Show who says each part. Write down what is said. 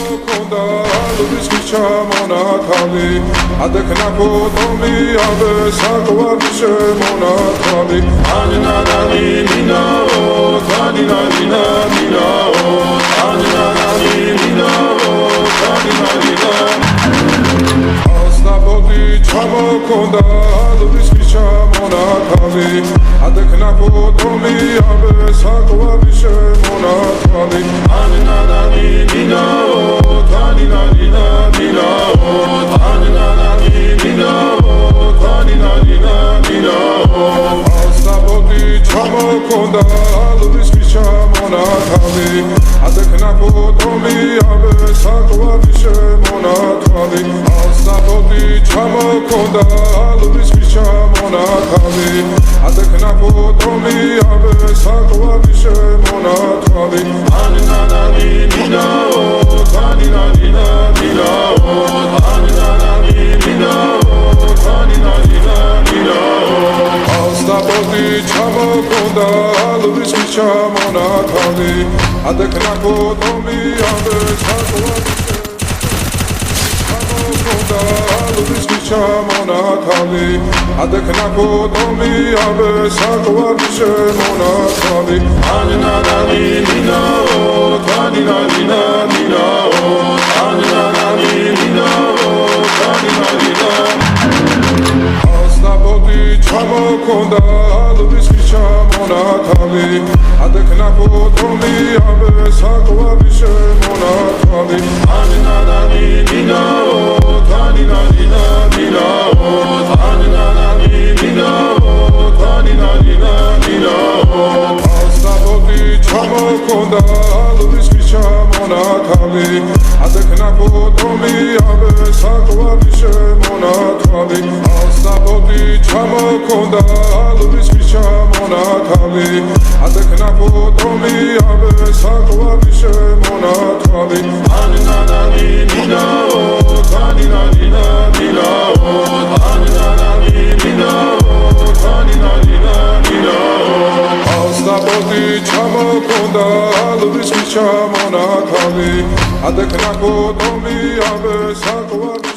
Speaker 1: ჩამოქონდა ლუბისკი ჩამონათალი ადექნა ფოტომი აბე საკვარი შემონათალი ანინანანი მინაო თანინანინა მინაო ანინანანი მინაო თანინანინა ასნაბოდი ჩამოქონდა ლუბისკი ჩამონათალი ადექნა ფოტომი აბე საკვარი შემონათალი ანინანანი მინაო თანინანინა მინაო ანინანანი მინაო თანინანინა მინაო ასნაბოდი ჩამოქონდა ლუბისკი ჩამონათალი ადექნა ფოტომი აბე საკვარი შემონათალი ასნაბოდი ჩამოქონდა ლუბისკი ჩამონათალი ადექნა ფოტომი აბე საკვარი შემონათალი ანინანანი მინაო თანინანინა მინაო ანინანანი მინაო თანინანინა მინაო ასნაბოდი ჩამოქონდა ლუბისკი ჩამონათალი ადექნა ფოტომი აბე საკვარი ჩამოქონდა ლუბისკი ჩამონათალი ადექნა ფოტომი აბე საკვარი შემონათალი ანინანანი მინაო თანინანინა მინაო ანინანანი მინაო თანინანინა ასნაბოდი ჩამოქონდა ლუბისკი ჩამონათალი ადექნა ფოტომი აბე საკვარი შემონათალი ანინანანი მინაო თანინანინა მინაო ანინანანი მინაო თანინანინა მინაო ასნაბოდი ჩამოქონდა ლუბისკი ჩამონათალი ადექნა ფოტომი აბე საკვარი შემონათალი ასნაბოდი ჩამოქონდა ლუბისკი ჩამონათალი ადექნა ფოტომი აბე საკვარი შემონათალი ანინანანი მინაო თანინანინა მინაო ანინანანი მინაო თანინანინა მინაო ასნაბოდი ჩამოქონდა ლუბისკი ჩამონათალი ადექნა ფოტომი აბე საკვარი